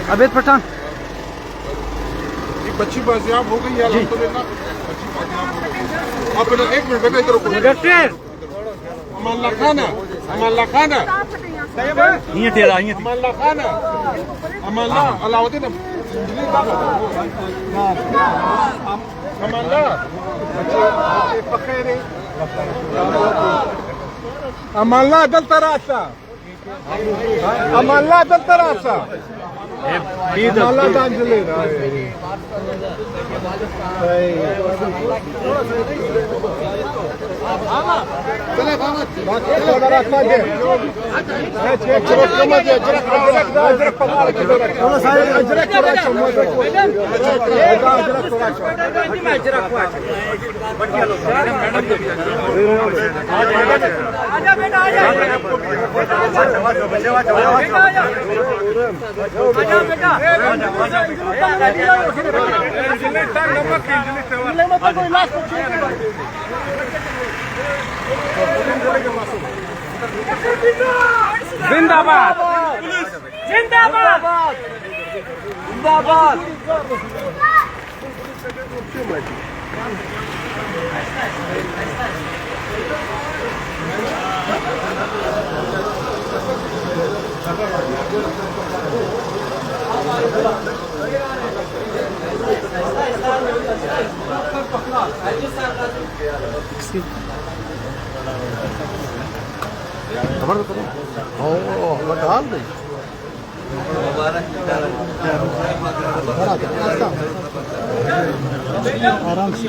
अबेद पठान एक बच्ची बाजियाब हो गई है अल्हम्दुलिल्लाह। बच्ची बाजियाब हो गई। आप एक मिनट बेटा इधर रुको। अमानुल्लाह खान अमानुल्लाह खान ये तेरा ये अमानुल्लाह खान अमानुल्लाह अलाउद्दीन अमानुल्लाह बखैर अमानुल्लाह दल तरासा अमानुल्लाह दल तरासा अमानुल्लाह दांजले चले बाबा थोड़ा रास्ता दे चेक करो कम दे अजरक अजरक पकड़ के थोड़ा साइड अजरक थोड़ा कम दे अजरक थोड़ा अजरक बढ़िया लोग मैडम आजा बेटा आजा जिंदाबाद जिंदाबाद जिंदाबाद खबर तो डाल दे आराम से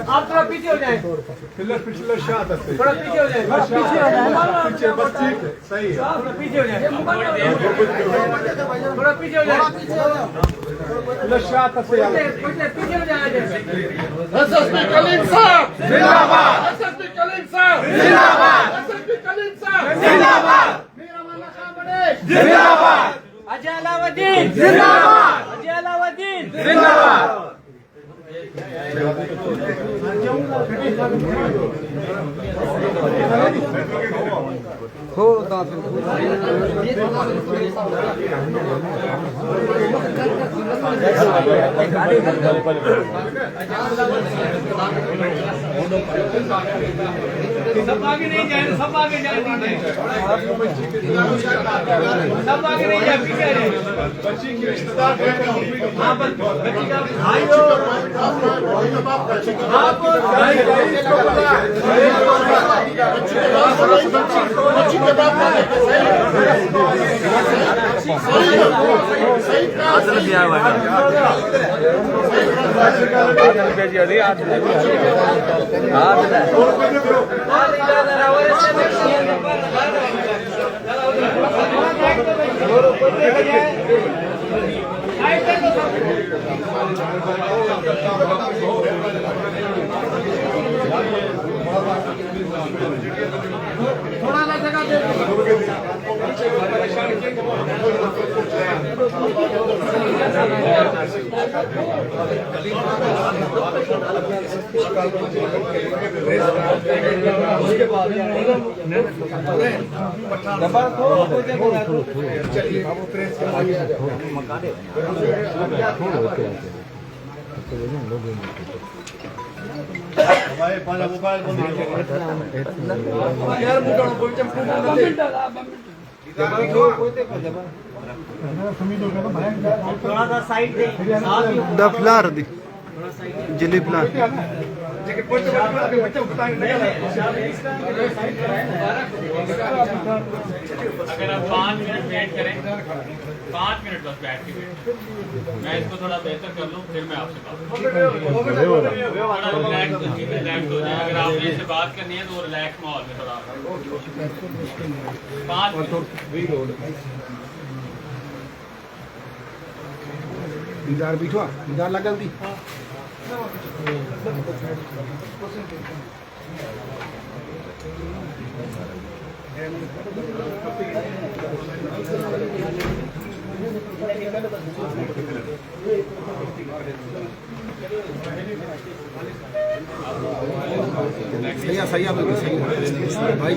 आप थोड़ा पीछे हो जाए, पिछले थोड़ा पीछे हो जाए, पीछे बस ठीक है सही है थोड़ा पीछे हो जाए, थोड़ा पीछे हो जाए, पीछे हो जाए। एसएसपी कलीम साहब जिंदाबाद। एसएसपी कलीम साहब जिंदाबाद। एसएसपी कलीम साहब जिंदाबाद। मेरा वाला खान बड़े जिंदाबाद। अजय अलाउद्दीन जिंदाबाद। अजय अलाउद्दीन जिंदाबाद। हो सब आगे नहीं जाए, सब आगे जाए, सब आगे नहीं जाए, पीछे जाए। बच्ची की रिश्तेदार हाँ, बच्ची का भाई हो, आप थोड़ा सा जगह दे द फ्लार दी जिली फ्लार अगर आप 5 मिनट वेट करें, 5 मिनट बस बैठ के वेट, मैं इसको थोड़ा बेहतर कर लूँ, फिर मैं आपसे बात थोड़ा रिलैक्स हो जाए। अगर आपने इससे बात करनी है तो रिलैक्स माहौल में थोड़ा 5 इधर बिठवा, इधर लगा दी। सही है बिल्कुल सही भाई।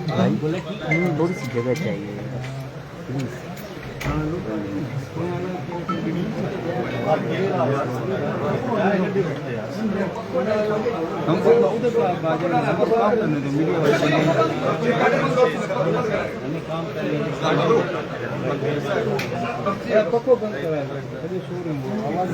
भाई बोला कि हमें थोड़ी सी जगह चाहिए प्लीज। हमको उधर बाजार में काम करने दो, मीडिया वाले काम करें। पक्को बंद कराया अरे शोरूम आवाज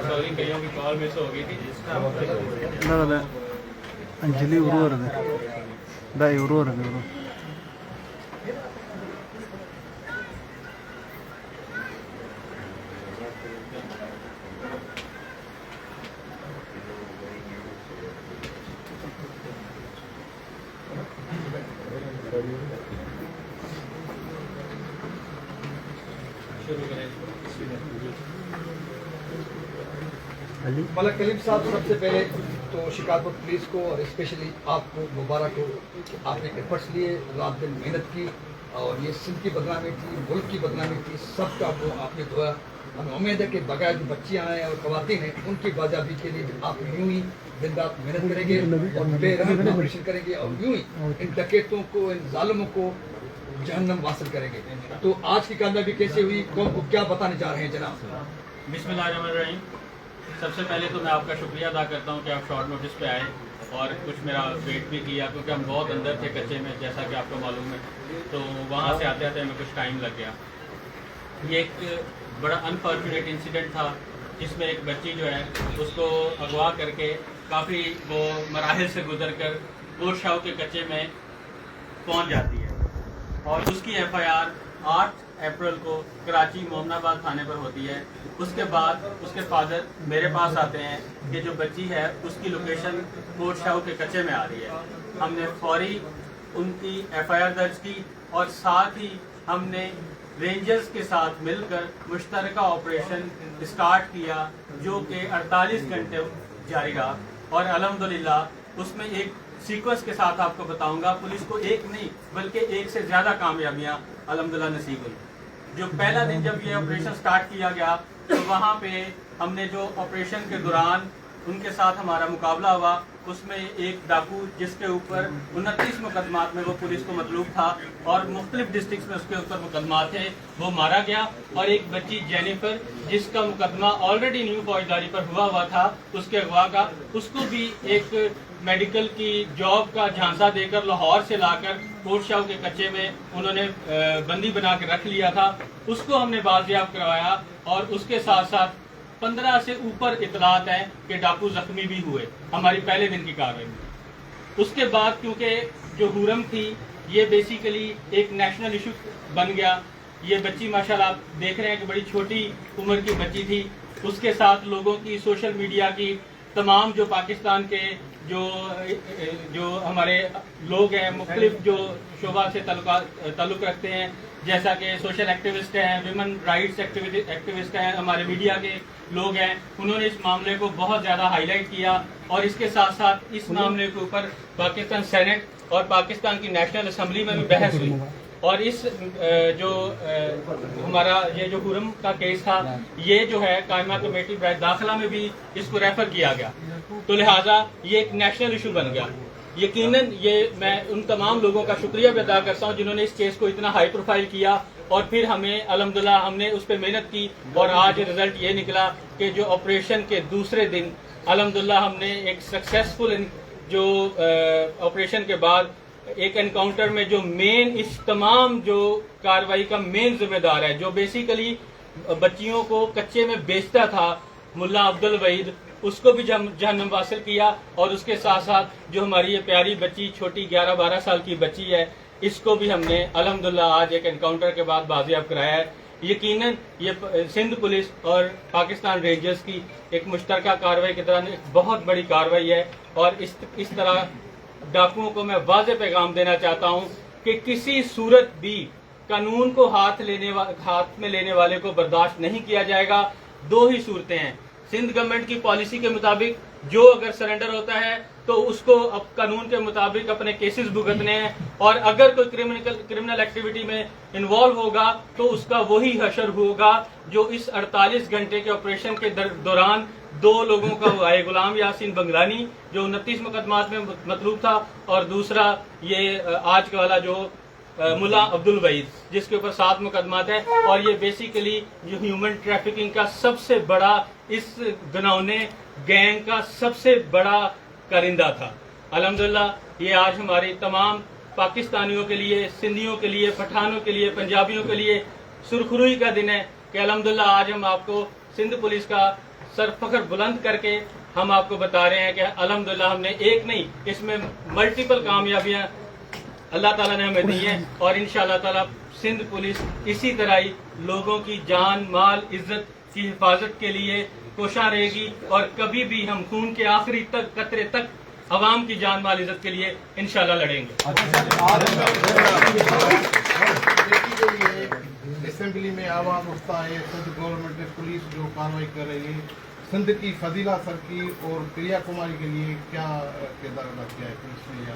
सॉरी, कईयों की कॉल मिस हो गई थी। अंजलि दाई मलक कलीम साहब, सबसे पहले तो शिकारपुर पुलिस को और स्पेशली आपको मुबारक हो कि आपने एफर्ट्स लिए, रात दिन मेहनत की और ये सिंध की बदनामी थी, मुल्क की बदनामी थी, सबका वो आपने धोया। हमें उम्मीद है कि बगैर जो बच्चियाँ हैं और ख़वातीन हैं उनकी बाजाबी के लिए आप यूँ ही दिन रात मेहनत करेंगे और बेरहम ऑपरेशन करेंगे और यूँ ही इन डकैतों को, इन जालिमों को जहन्नम वासिल करेंगे। तो आज की कामयाबी कैसे हुई, कौन को क्या बताने जा रहे हैं जनाब? बिस्मिल्लाहिर्रहमानिर्रहीम। सबसे पहले तो मैं आपका शुक्रिया अदा करता हूँ कि आप शॉर्ट नोटिस पे आए और कुछ मेरा वेट भी किया, क्योंकि हम बहुत अंदर थे कच्चे में, जैसा कि आपको मालूम है। तो वहाँ से आते आते हमें कुछ टाइम लग गया। ये एक बड़ा अनफॉर्चुनेट इंसिडेंट था जिसमें एक बच्ची जो है उसको अगवा करके काफ़ी वो मराहिल से गुजर कर गोरशाव के कच्चे में पहुँच जाती है और उसकी FIR 8 अप्रैल को कराची मोमनाबाद थाने पर होती है। उसके बाद उसके फादर मेरे पास आते हैं कि जो बच्ची है उसकी लोकेशन गोरशाव के कच्चे में आ रही है। हमने फौरी उनकी FIR दर्ज की और साथ ही हमने रेंजर्स के साथ मिलकर मुश्तरका ऑपरेशन स्टार्ट किया जो कि 48 घंटे जारी रहा और अल्हम्दुलिल्लाह उसमें एक सीक्वेंस के साथ आपको बताऊंगा, पुलिस को एक नहीं बल्कि एक से ज़्यादा कामयाबियां अल्हम्दुलिल्लाह नसीब हुई। जो पहला दिन जब ये ऑपरेशन स्टार्ट किया गया तो वहाँ पे हमने जो ऑपरेशन के दौरान उनके साथ हमारा मुकाबला हुआ, उसमें एक डाकू जिसके ऊपर 29 मुकदमात में वो पुलिस को मतलूब था और मुख्तलिफ डिस्ट्रिक्ट में उसके ऊपर मुकदमात थे, वो मारा गया। और एक बच्ची जेनिफर जिसका मुकदमा ऑलरेडी न्यू फौजदारी पर हुआ था उसके अगवा का, उसको भी एक मेडिकल की जॉब का झांसा देकर लाहौर से लाकर कोटशाह के कच्चे में उन्होंने बंदी बना के रख लिया था, उसको हमने बाजियाब करवाया। और उसके साथ साथ 15 से ऊपर इतलात हैं कि डाकू जख्मी भी हुए हमारी पहले दिन की कार्रवाई में। उसके बाद क्योंकि जो हुरम थी ये बेसिकली एक नेशनल इशू बन गया। ये बच्ची माशाल्लाह आप देख रहे हैं कि बड़ी छोटी उम्र की बच्ची थी, उसके साथ लोगों की सोशल मीडिया की तमाम जो पाकिस्तान के जो हमारे लोग हैं, मुख्तलिफ जो शोबा से ताल्लुक रखते हैं, जैसा कि सोशल एक्टिविस्ट हैं, विमेन राइट्स एक्टिविस्ट हैं, हमारे मीडिया के लोग हैं, उन्होंने इस मामले को बहुत ज़्यादा हाईलाइट किया। और इसके साथ साथ इस मामले के ऊपर पाकिस्तान सेनेट और पाकिस्तान की नेशनल असम्बली में भी बहस हुई। और इस जो हमारा ये जो हुरम का केस था, ये जो है कायमा कमेटी बराए दाखिला में भी इसको रेफर किया गया, तो लिहाजा ये एक नेशनल इशू बन गया। यकीनन ये मैं उन तमाम लोगों का शुक्रिया भी अदा करता हूँ जिन्होंने इस केस को इतना हाई प्रोफाइल किया, और फिर हमें अल्हम्दुलिल्लाह हमने उस पर मेहनत की और आज रिजल्ट ये निकला कि जो ऑपरेशन के दूसरे दिन अल्हम्दुलिल्लाह हमने एक सक्सेसफुल जो ऑपरेशन के बाद एक एनकाउंटर में जो मेन इस तमाम जो कार्रवाई का मेन जिम्मेदार है, जो बेसिकली बच्चियों को कच्चे में बेचता था, मुल्ला अब्दुल वहीद, उसको भी जहन्नम वासिल किया। और उसके साथ साथ जो हमारी ये प्यारी बच्ची छोटी 11-12 साल की बच्ची है, इसको भी हमने अल्हम्दुलिल्लाह आज एक एनकाउंटर के बाद बाजियाब कराया है। यकीनन ये सिंध पुलिस और पाकिस्तान रेंजर्स की एक मुश्तरका कार्रवाई के दौरान एक बहुत बड़ी कार्रवाई है। और इस तरह डाकुओं को मैं वाज़ेह पैगाम देना चाहता हूँ कि किसी सूरत भी कानून को हाथ में लेने वाले को बर्दाश्त नहीं किया जाएगा। दो ही सूरतें हैं, सिंध गवर्नमेंट की पॉलिसी के मुताबिक जो अगर सरेंडर होता है तो उसको अब कानून के मुताबिक अपने केसेस भुगतने हैं, और अगर कोई क्रिमिनल एक्टिविटी में इन्वॉल्व होगा तो उसका वही हशर होगा जो इस 48 घंटे के ऑपरेशन के दौरान 2 लोगों का हुआ है, गुलाम यासीन बंगलानी जो 29 मुकदमात में मतलूब था, और दूसरा ये आज का वाला जो मुल्ला अब्दुल वहीद जिसके ऊपर 7 मुकदमात है। और ये बेसिकली जो ह्यूमन ट्रैफिकिंग का सबसे बड़ा, इस घिनौने गैंग का सबसे बड़ा कारिंदा था। अल्हम्दुलिल्लाह ये आज हमारी तमाम पाकिस्तानियों के लिए, सिंधियों के लिए, पठानों के लिए, पंजाबियों के लिए सुरखरुई का दिन है कि अल्हम्दुलिल्लाह आज हम आपको सिंध पुलिस का सर फख्र बुलंद करके हम आपको बता रहे हैं कि अल्हम्दुलिल्लाह हमने एक नहीं, इसमें मल्टीपल कामयाबियां अल्लाह ताला ने हमें दी है। और इंशाअल्लाह ताला सिंध पुलिस इसी तरह ही लोगों की जान, माल, इज्जत की हिफाजत के लिए कोशिश रहेगी, और कभी भी हम खून के आखिरी कतरे तक अवाम की जान, माल, इज्जत के लिए इंशाअल्लाह लड़ेंगे। असेंबली में आवाज उठता है, सिंध गवर्नमेंट ने पुलिस जो कार्रवाई कर रही है, सिंध की फजीला सर की और प्रिया कुमारी के लिए क्या किरदार अदा किया है पुलिस ने? या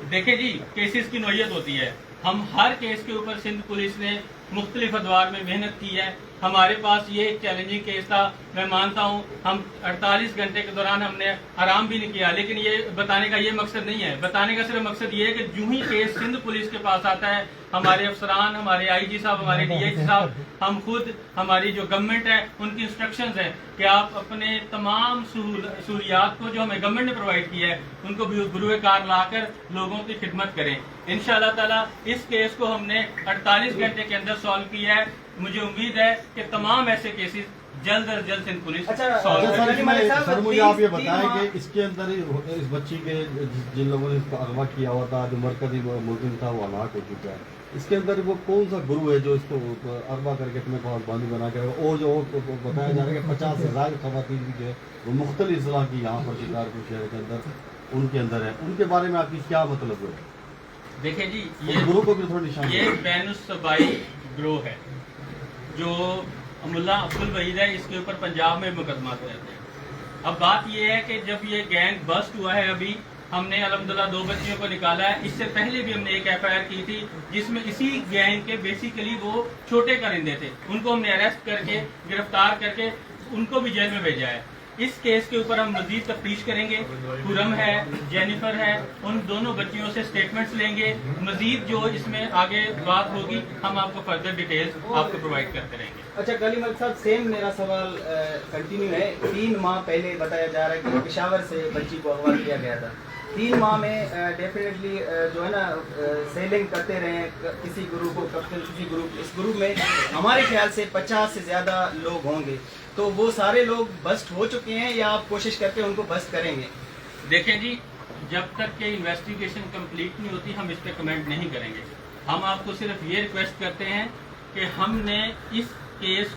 देखिए जी, केसेस की नौयत होती है। हम हर केस के ऊपर सिंध पुलिस ने मुख्तलिफ अदवार में मेहनत की है। हमारे पास ये एक चैलेंजिंग केस था, मैं मानता हूँ हम 48 घंटे के दौरान हमने आराम भी नहीं किया, लेकिन ये बताने का ये मकसद नहीं है। बताने का सिर्फ मकसद ये है कि जो ही केस सिंध पुलिस के पास आता है, हमारे अफसरान, हमारे IG साहब, हमारे DIG साहब, हम खुद, हमारी जो गवर्नमेंट है, उनकी इंस्ट्रक्शंस हैं कि आप अपने तमाम सहूलियात को जो हमें गवर्नमेंट ने प्रोवाइड किया है उनको बुरुए कार लाकर लोगों की खिदमत करें। इंशाअल्लाह ताला इस केस को हमने 48 घंटे के अंदर सॉल्व किया है। मुझे उम्मीद है कि तमाम ऐसे केसेस जल्द अज जल्द सिंध पुलिस सॉल्व करेगी। सर मुझे आप ये बताएं कि इसके अंदर इस बच्ची के जिन लोगों ने इसको अगवा किया हुआ था, जो मरकजी मुलजिम था, वो हलाक हो चुका है। इसके अंदर वो कौन सा गुरु है जो इसको अगवा करके अपने पासबानी बना के, और जो बताया जा रहा है कि 50,000 खवातीन भी है वो मुख्तलिफ इस्लाह की यहाँ पर शिकारपुर शहर के अंदर उनके अंदर है, उनके बारे में आपकी क्या मतलब है? देखिए जी, ये गुरु को भी थोड़ी निशान, ये बैनुस्सबाई ग्रोह है जो मुल्ला अब्दुल वहीद है, इसके ऊपर पंजाब में मुकदमा रहते हैं। अब बात यह है कि जब ये गैंग बस्ट हुआ है, अभी हमने अल्हम्दुलिल्लाह 2 बच्चियों को निकाला है। इससे पहले भी हमने एक FIR की थी जिसमें इसी गैंग के बेसिकली वो छोटे कारिंदे थे, उनको हमने अरेस्ट करके, गिरफ्तार करके उनको भी जेल में भेजा है। इस केस के ऊपर हम मजीद तफ्तीश करेंगे। खुरम है, जेनिफर है, उन दोनों बच्चियों से स्टेटमेंट्स लेंगे। मजीद जो इसमें आगे बात होगी हम आपको फर्दर डिटेल्स आपको प्रोवाइड करते रहेंगे। अच्छा काली मलिक साहब, सेम मेरा सवाल कंटिन्यू है। 3 माह पहले बताया जा रहा है कि पेशावर से बच्ची को अगवा किया गया था। 3 माह में डेफिनेटली जो है ना सेलिंग करते रहे किसी ग्रुप को, कैप्टन किसी ग्रुप, इस ग्रुप में हमारे ख्याल से 50 से ज़्यादा लोग होंगे। तो वो सारे लोग बस्ट हो चुके हैं या आप कोशिश करके उनको बस्ट करेंगे? देखें जी, जब तक कि इन्वेस्टिगेशन कंप्लीट नहीं होती हम इस पर कमेंट नहीं करेंगे। हम आपको सिर्फ ये रिक्वेस्ट करते हैं कि हमने इस केस